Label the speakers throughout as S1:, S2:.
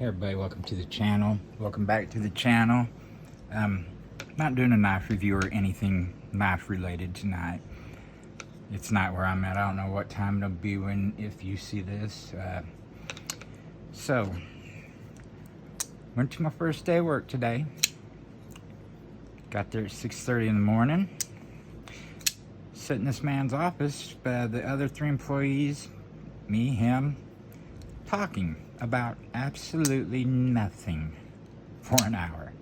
S1: Hey everybody, welcome to the channel. Welcome back to the channel. Not doing a knife review or anything knife related tonight. It's not where I'm at. I don't know what time it'll be if you see this. So, went to my first day of work today. Got there at 6:30 in the morning. Sat in this man's office, the other three employees, me, him, talking about absolutely nothing for an hour.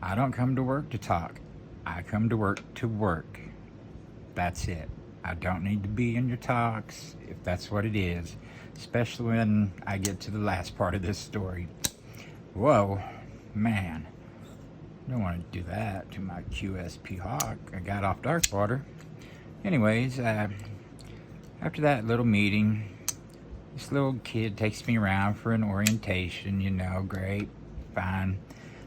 S1: I don't come to work to talk. I come to work to work. That's it. I don't need to be in your talks if that's what it is, especially when I get to the last part of this story. Whoa, man. Don't want to do that to my QSP Hawk. I got off dark water. Anyways, after that little meeting, this little kid takes me around for an orientation, great, fine.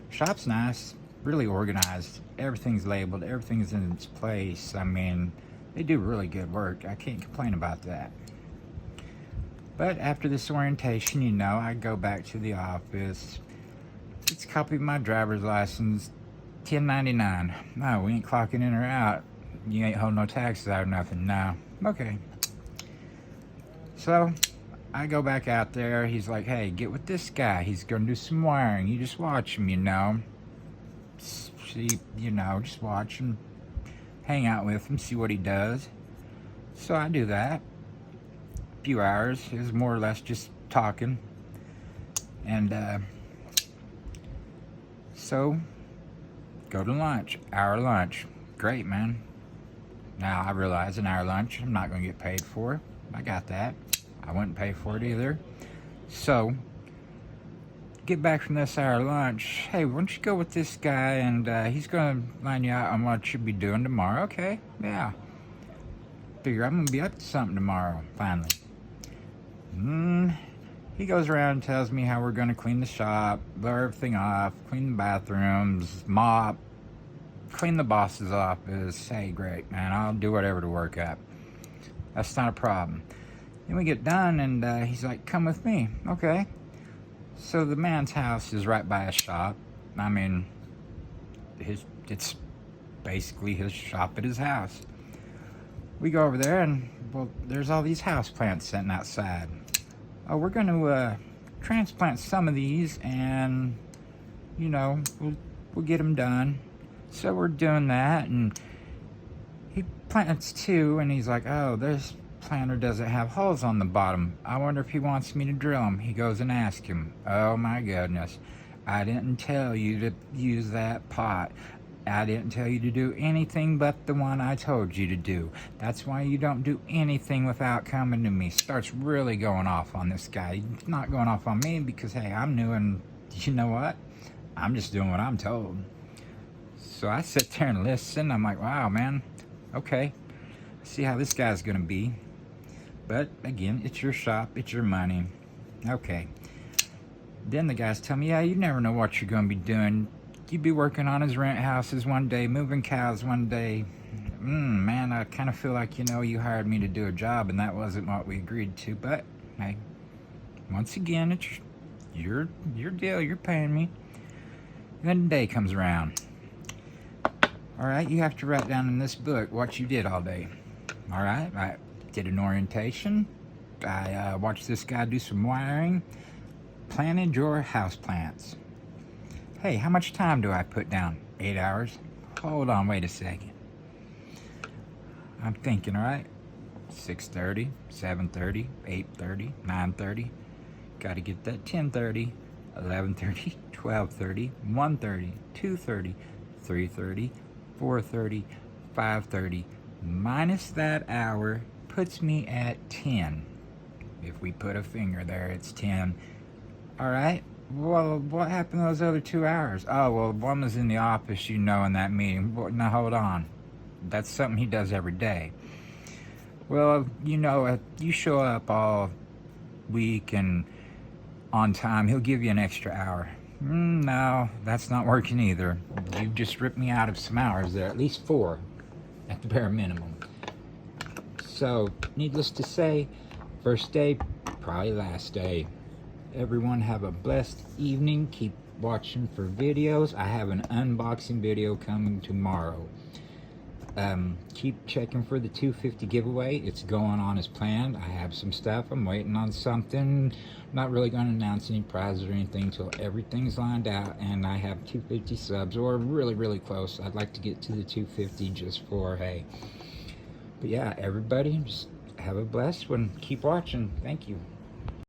S1: Shop's nice, really organized. Everything's labeled, everything's in its place. I mean, they do really good work. I can't complain about that. But after this orientation, I go back to the office. It's a copy of my driver's license, $10.99. No, we ain't clocking in or out. You ain't holding no taxes out or nothing. No. Okay. So I go back out there. He's like, hey, get with this guy. He's going to do some wiring. You just watch him, See, just watch him. Hang out with him. See what he does. So I do that. A few hours. It was more or less just talking. And so go to lunch. Hour lunch. Great, man. Now I realize an hour lunch I'm not going to get paid for. I got that. I wouldn't pay for it either. So, get back from this hour lunch. Hey, why don't you go with this guy and he's going to line you out on what you'll be doing tomorrow. Okay, yeah. Figure I'm going to be up to something tomorrow, finally. He goes around and tells me how we're going to clean the shop, blow everything off, clean the bathrooms, mop, clean the boss's office. Hey, great, man. I'll do whatever to work up. That's not a problem. Then we get done, and he's like, come with me. Okay. So the man's house is right by a shop. I mean, it's basically his shop at his house. We go over there, and, well, there's all these house plants sitting outside. Oh, we're going to transplant some of these, and, we'll get them done. So we're doing that, and he plants two, and he's like, oh, this planter doesn't have holes on the bottom. I wonder if he wants me to drill them. He goes and asks him. Oh my goodness. I didn't tell you to use that pot. I didn't tell you to do anything but the one I told you to do. That's why you don't do anything without coming to me. Starts really going off on this guy. He's not going off on me because, hey, I'm new, and you know what? I'm just doing what I'm told. So I sit there and listen. I'm like, wow, man. Okay. See how this guy's going to be. But, again, it's your shop. It's your money. Okay. Then the guys tell me, yeah, you never know what you're going to be doing. You'd be working on his rent houses one day, moving cows one day. Man, I kind of feel like, you hired me to do a job, and that wasn't what we agreed to. But, hey, once again, it's your deal. You're paying me. And then the day comes around. All right, you have to write down in this book what you did all day. All right, I did an orientation. I watched this guy do some wiring. Planted your house plants. Hey, how much time do I put down? 8 hours? Hold on, wait a second. I'm thinking, all right, 6:30, 7:30, 8:30, 9:30. Got to get that 10:30, 11:30, 12:30, 1:30, 2:30, 3:30, 4:30, 5:30, minus that hour puts me at 10. If we put a finger there, it's 10. All right. Well, what happened to those other 2 hours? Oh, well, one was in the office, in that meeting. Well, now, hold on. That's something he does every day. Well, if you show up all week and on time, he'll give you an extra hour. No, that's not working either. You've just ripped me out of some hours there, at least 4 at the bare minimum. So, needless to say, first day, probably last day. Everyone have a blessed evening. Keep watching for videos. I have an unboxing video coming tomorrow. Keep checking for the 250 giveaway. It's going on as planned. I have some stuff. I'm waiting on something. I'm not really going to announce any prizes or anything until everything's lined out and I have 250 subs, or really close. I'd like to get to the 250 just for, hey. But yeah, everybody, just have a blessed one. Keep watching. Thank you.